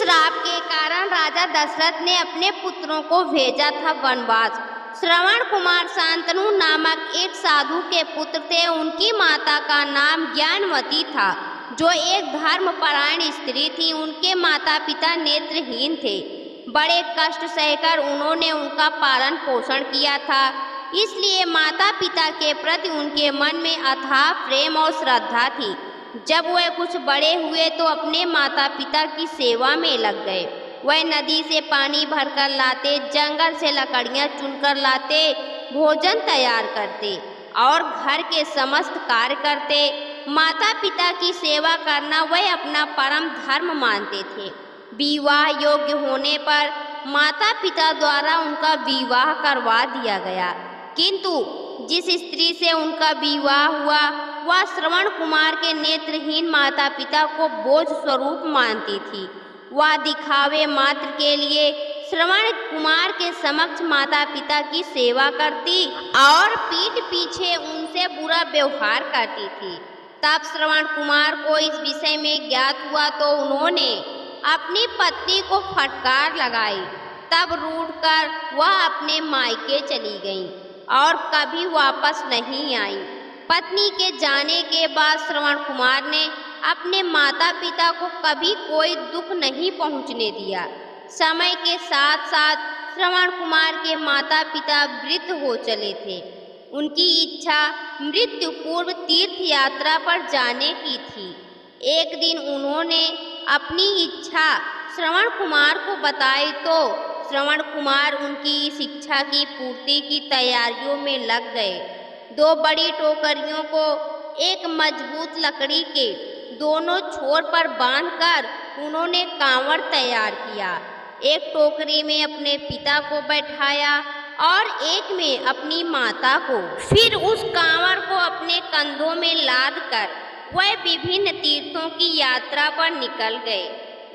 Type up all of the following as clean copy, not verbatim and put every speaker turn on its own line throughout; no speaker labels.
श्राप के कारण राजा दशरथ ने अपने पुत्रों को भेजा था वनवास। श्रवण कुमार शांतनु नामक एक साधु के पुत्र थे। उनकी माता का नाम ज्ञानवती था, जो एक धर्मपरायण स्त्री थी। उनके माता पिता नेत्रहीन थे। बड़े कष्ट सहकर उन्होंने उनका पालन पोषण किया था, इसलिए माता पिता के प्रति उनके मन में अथाह प्रेम और श्रद्धा थी। जब वह कुछ बड़े हुए तो अपने माता पिता की सेवा में लग गए। वह नदी से पानी भरकर लाते, जंगल से लकड़ियां चुनकर लाते, भोजन तैयार करते और घर के समस्त कार्य करते। माता पिता की सेवा करना वह अपना परम धर्म मानते थे। विवाह योग्य होने पर माता पिता द्वारा उनका विवाह करवा दिया गया, किंतु जिस स्त्री से उनका विवाह हुआ वह श्रवण कुमार के नेत्रहीन माता पिता को बोझ स्वरूप मानती थी। वह दिखावे मात्र के लिए श्रवण कुमार के समक्ष माता पिता की सेवा करती और पीठ पीछे उनसे बुरा व्यवहार करती थी। तब श्रवण कुमार को इस विषय में ज्ञात हुआ तो उन्होंने अपनी पत्नी को फटकार लगाई। तब रूठ कर वह अपने मायके चली गईं और कभी वापस नहीं आई। पत्नी के जाने के बाद श्रवण कुमार ने अपने माता पिता को कभी कोई दुख नहीं पहुंचने दिया। समय के साथ साथ श्रवण कुमार के माता पिता वृद्ध हो चले थे। उनकी इच्छा मृत्यु पूर्व तीर्थ यात्रा पर जाने की थी। एक दिन उन्होंने अपनी इच्छा श्रवण कुमार को बताई तो श्रवण कुमार उनकी इस इच्छा की पूर्ति की तैयारियों में लग गए। 2 बड़ी टोकरियों को एक मजबूत लकड़ी के दोनों छोर पर बांधकर उन्होंने कांवड़ तैयार किया। एक टोकरी में अपने पिता को बैठाया और एक में अपनी माता को। फिर उस कांवड़ को अपने कंधों में लाद कर वह विभिन्न तीर्थों की यात्रा पर निकल गए।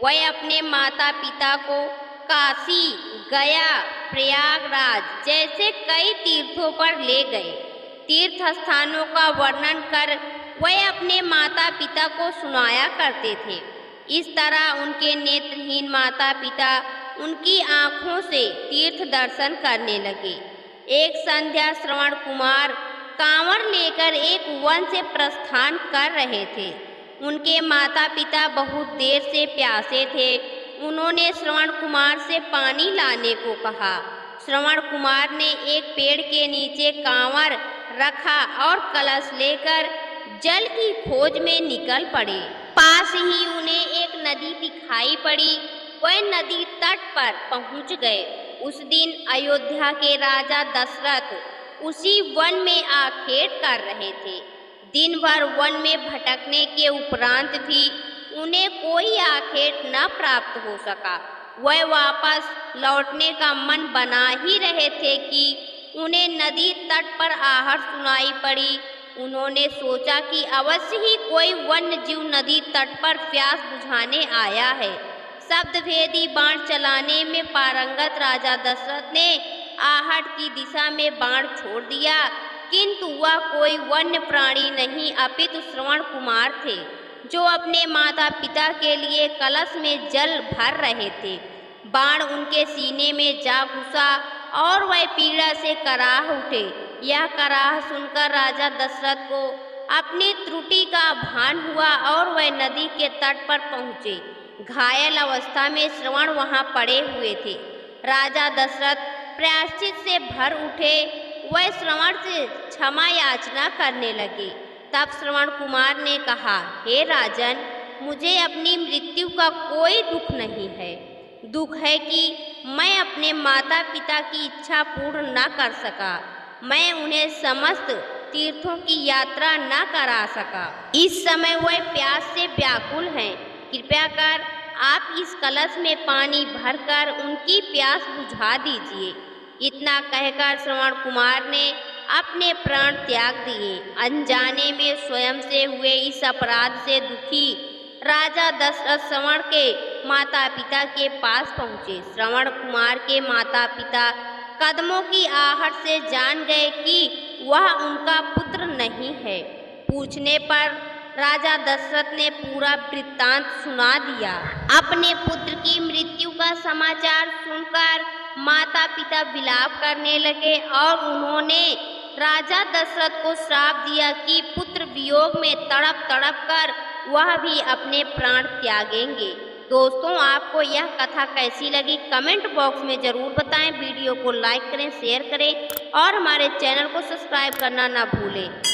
वह अपने माता पिता को काशी, गया, प्रयागराज जैसे कई तीर्थों पर ले गए। तीर्थ स्थानों का वर्णन कर वह अपने माता पिता को सुनाया करते थे। इस तरह उनके नेत्रहीन माता पिता उनकी आँखों से तीर्थ दर्शन करने लगे। एक संध्या श्रवण कुमार कांवड़ लेकर एक वन से प्रस्थान कर रहे थे। उनके माता पिता बहुत देर से प्यासे थे। उन्होंने श्रवण कुमार से पानी लाने को कहा। श्रवण कुमार ने एक पेड़ के नीचे कांवड़ रखा और कलश लेकर जल की खोज में निकल पड़े। पास ही उन्हें एक नदी दिखाई पड़ी। वह नदी तट पर पहुंच गए। उस दिन अयोध्या के राजा दशरथ उसी वन में आखेट कर रहे थे। दिन भर वन में भटकने के उपरांत भी उन्हें कोई आखेट न प्राप्त हो सका। वह वापस लौटने का मन बना ही रहे थे कि उन्हें नदी तट पर आहट सुनाई पड़ी। उन्होंने सोचा कि अवश्य ही कोई वन्य जीव नदी तट पर प्यास बुझाने आया है। शब्दभेदी बाण चलाने में पारंगत राजा दशरथ ने आहट की दिशा में बाण छोड़ दिया, किंतु वह कोई वन्य प्राणी नहीं अपितु श्रवण कुमार थे, जो अपने माता पिता के लिए कलश में जल भर रहे थे। बाण उनके सीने में जा घुसा और वह पीड़ा से कराह उठे। यह कराह सुनकर राजा दशरथ को अपनी त्रुटि का भान हुआ और वह नदी के तट पर पहुँचे। घायल अवस्था में श्रवण वहाँ पड़े हुए थे। राजा दशरथ प्रायश्चित से भर उठे। वह श्रवण से क्षमा याचना करने लगे। तब श्रवण कुमार ने कहा, हे राजन, मुझे अपनी मृत्यु का कोई दुख नहीं है। दुख है कि मैं अपने माता पिता की इच्छा पूर्ण न कर सका। मैं उन्हें समस्त तीर्थों की यात्रा न करा सका। इस समय वह प्यास से व्याकुल हैं। कृपया कर आप इस कलश में पानी भरकर उनकी प्यास बुझा दीजिए। इतना कहकर श्रवण कुमार ने अपने प्राण त्याग दिए। अनजाने में स्वयं से हुए इस अपराध से दुखी राजा दशरथ श्रवण के माता पिता के पास पहुँचे। श्रवण कुमार के माता पिता कदमों की आहट से जान गए कि वह उनका पुत्र नहीं है। पूछने पर राजा दशरथ ने पूरा वृत्तांत सुना दिया। अपने पुत्र की मृत्यु का समाचार सुनकर माता पिता विलाप करने लगे और उन्होंने राजा दशरथ को श्राप दिया कि पुत्र वियोग में तड़प तड़प कर वह भी अपने प्राण त्यागेंगे। दोस्तों, आपको यह कथा कैसी लगी कमेंट बॉक्स में ज़रूर बताएं। वीडियो को लाइक करें, शेयर करें और हमारे चैनल को सब्सक्राइब करना ना भूलें।